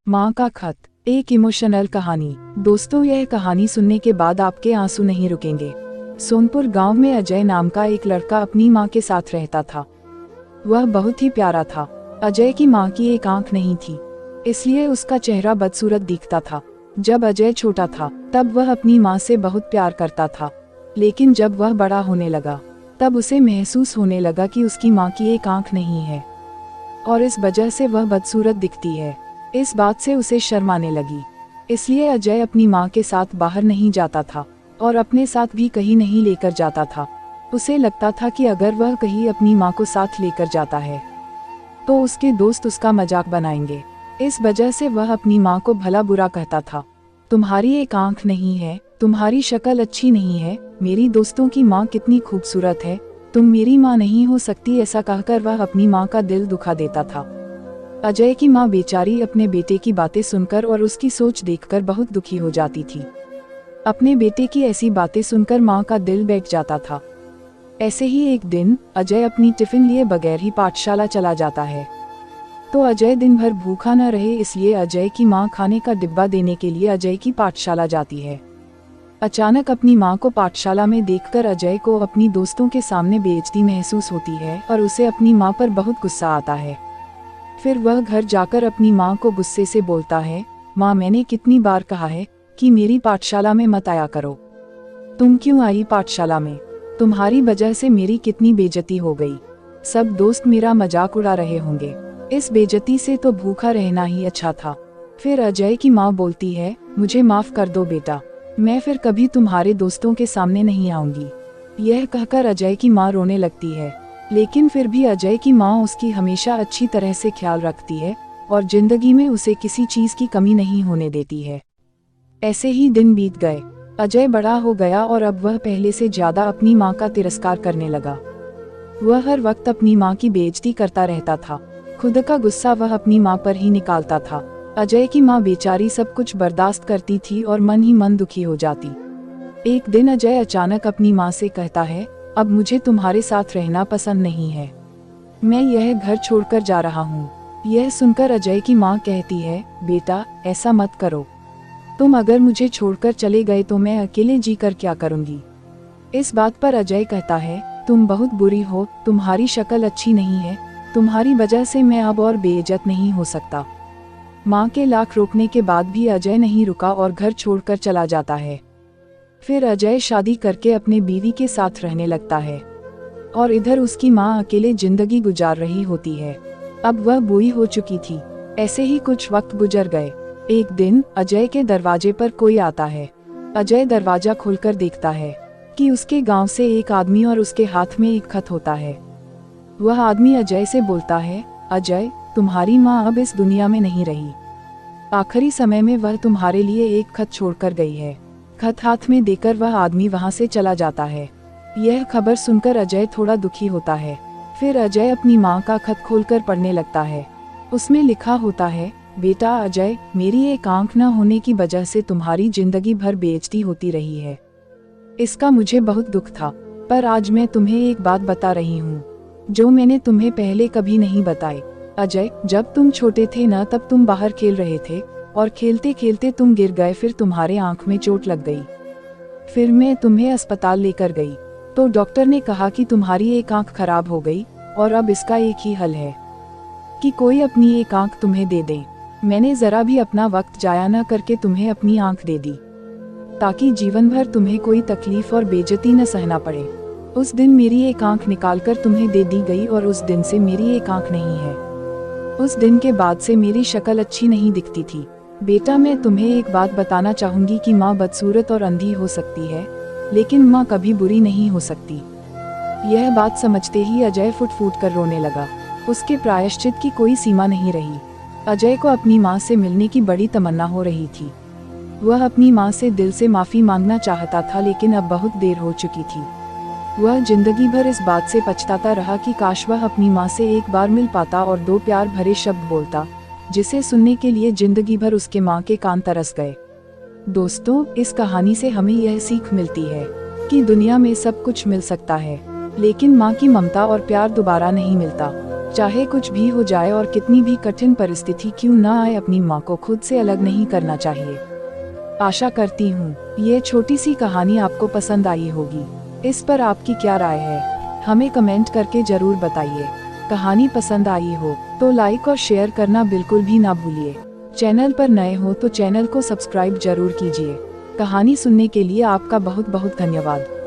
माँ का खत, एक इमोशनल कहानी। दोस्तों, यह कहानी सुनने के बाद आपके आंसू नहीं रुकेंगे। सोनपुर गांव में अजय नाम का एक लड़का अपनी माँ के साथ रहता था। वह बहुत ही प्यारा था। अजय की माँ की एक आंख नहीं थी, इसलिए उसका चेहरा बदसूरत दिखता था। जब अजय छोटा था तब वह अपनी माँ से बहुत प्यार करता था, लेकिन जब वह बड़ा होने लगा तब उसे महसूस होने लगा कि उसकी माँ की एक आंख नहीं है और इस वजह से वह बदसूरत दिखती है। इस बात से उसे शर्म आने लगी, इसलिए अजय अपनी माँ के साथ बाहर नहीं जाता था और अपने साथ भी कहीं नहीं लेकर जाता था। उसे लगता था कि अगर वह कहीं अपनी माँ को साथ लेकर जाता है तो उसके दोस्त उसका मजाक बनाएंगे। इस वजह से वह अपनी माँ को भला बुरा कहता था। तुम्हारी एक आंख नहीं है, तुम्हारी शक्ल अच्छी नहीं है, मेरी दोस्तों की माँ कितनी खूबसूरत है, तुम मेरी माँ नहीं हो सकती, ऐसा कहकर वह अपनी माँ का दिल दुखा देता था। अजय की माँ बेचारी अपने बेटे की बातें सुनकर और उसकी सोच देखकर बहुत दुखी हो जाती थी। अपने बेटे की ऐसी बातें सुनकर माँ का दिल बैठ जाता था। ऐसे ही एक दिन अजय अपनी टिफिन लिए बगैर ही पाठशाला चला जाता है। तो अजय दिन भर भूखा न रहे, इसलिए अजय की माँ खाने का डिब्बा देने के लिए अजय की पाठशाला जाती है। अचानक अपनी माँ को पाठशाला में देखकर अजय को अपनी दोस्तों के सामने बेइज्जती महसूस होती है और उसे अपनी माँ पर बहुत गुस्सा आता है। फिर वह घर जाकर अपनी माँ को गुस्से से बोलता है, माँ, मैंने कितनी बार कहा है कि मेरी पाठशाला में मत आया करो। तुम क्यों आई पाठशाला में? तुम्हारी वजह से मेरी कितनी बेइज्जती हो गई। सब दोस्त मेरा मजाक उड़ा रहे होंगे। इस बेइज्जती से तो भूखा रहना ही अच्छा था। फिर अजय की माँ बोलती है, मुझे माफ कर दो बेटा, मैं फिर कभी तुम्हारे दोस्तों के सामने नहीं आऊंगी। यह कहकर अजय की माँ रोने लगती है, लेकिन फिर भी अजय की माँ उसकी हमेशा अच्छी तरह से ख्याल रखती है और जिंदगी में उसे किसी चीज की कमी नहीं होने देती है। ऐसे ही दिन बीत गए। अजय बड़ा हो गया और अब वह पहले से ज्यादा अपनी माँ का तिरस्कार करने लगा। वह हर वक्त अपनी माँ की बेइज्जती करता रहता था। खुद का गुस्सा वह अपनी माँ पर ही निकालता था। अजय की माँ बेचारी सब कुछ बर्दाश्त करती थी और मन ही मन दुखी हो जाती। एक दिन अजय अचानक अपनी माँ से कहता है, अब मुझे तुम्हारे साथ रहना पसंद नहीं है, मैं यह घर छोड़कर जा रहा हूँ। यह सुनकर अजय की माँ कहती है, बेटा, ऐसा मत करो। तुम अगर मुझे छोड़कर चले गए तो मैं अकेले जीकर क्या करूँगी। इस बात पर अजय कहता है, तुम बहुत बुरी हो, तुम्हारी शक्ल अच्छी नहीं है, तुम्हारी वजह से मैं अब और बेइज्जत नहीं हो सकता। माँ के लाख रोकने के बाद भी अजय नहीं रुका और घर छोड़कर चला जाता है। फिर अजय शादी करके अपने बीवी के साथ रहने लगता है और इधर उसकी माँ अकेले जिंदगी गुजार रही होती है। अब वह बूढ़ी हो चुकी थी। ऐसे ही कुछ वक्त गुजर गए। एक दिन अजय के दरवाजे पर कोई आता है। अजय दरवाजा खोलकर देखता है कि उसके गांव से एक आदमी और उसके हाथ में एक खत होता है। वह आदमी अजय से बोलता है, अजय, तुम्हारी माँ अब इस दुनिया में नहीं रही। आखिरी समय में वह तुम्हारे लिए एक खत छोड़कर गई है। खत हाथ में देकर वह आदमी वहां से चला जाता है। यह खबर सुनकर अजय थोड़ा दुखी होता है। फिर अजय अपनी माँ का खत खोलकर पढ़ने लगता है। उसमें लिखा होता है, बेटा अजय, मेरी एक आंख न होने की वजह से तुम्हारी जिंदगी भर बेइज्जती होती रही है। इसका मुझे बहुत दुख था, पर आज मैं तुम्हें एक बात बता रही हूँ जो मैंने तुम्हें पहले कभी नहीं बताई। अजय, जब तुम छोटे थे न, तब तुम बाहर खेल रहे थे और खेलते खेलते तुम गिर गए, फिर तुम्हारे आंख में चोट लग गई। फिर मैं तुम्हें अस्पताल लेकर गई तो डॉक्टर ने कहा कि तुम्हारी एक आंख खराब हो गई और अब इसका एक ही हल है कि कोई अपनी एक आंख तुम्हें दे दे। मैंने जरा भी अपना वक्त जाया न करके तुम्हें अपनी आंख दे दी ताकि जीवन भर तुम्हें कोई तकलीफ और बेइज्जती न सहना पड़े। उस दिन मेरी एक आंख निकालकर तुम्हें दे दी गई और उस दिन से मेरी एक आंख नहीं है। उस दिन के बाद से मेरी शक्ल अच्छी नहीं दिखती थी। बेटा, मैं तुम्हें एक बात बताना चाहूंगी कि माँ बदसूरत और अंधी हो सकती है, लेकिन माँ कभी बुरी नहीं हो सकती। यह बात समझते ही अजय फुट फुट कर रोने लगा। उसके प्रायश्चित की कोई सीमा नहीं रही। अजय को अपनी माँ से मिलने की बड़ी तमन्ना हो रही थी। वह अपनी माँ से दिल से माफी मांगना चाहता था, लेकिन अब बहुत देर हो चुकी थी। वह जिंदगी भर इस बात से पछताता रहा कि काश वह अपनी माँ से एक बार मिल पाता और दो प्यार भरे शब्द बोलता, जिसे सुनने के लिए जिंदगी भर उसके माँ के कान तरस गए। दोस्तों, इस कहानी से हमें यह सीख मिलती है कि दुनिया में सब कुछ मिल सकता है, लेकिन माँ की ममता और प्यार दोबारा नहीं मिलता। चाहे कुछ भी हो जाए और कितनी भी कठिन परिस्थिति क्यों ना आए, अपनी माँ को खुद से अलग नहीं करना चाहिए। आशा करती हूँ ये छोटी सी कहानी आपको पसंद आई होगी। इस पर आपकी क्या राय है, हमें कमेंट करके जरूर बताइए। कहानी पसंद आई हो तो लाइक और शेयर करना बिल्कुल भी ना भूलिए। चैनल पर नए हो तो चैनल को सब्सक्राइब जरूर कीजिए। कहानी सुनने के लिए आपका बहुत बहुत धन्यवाद।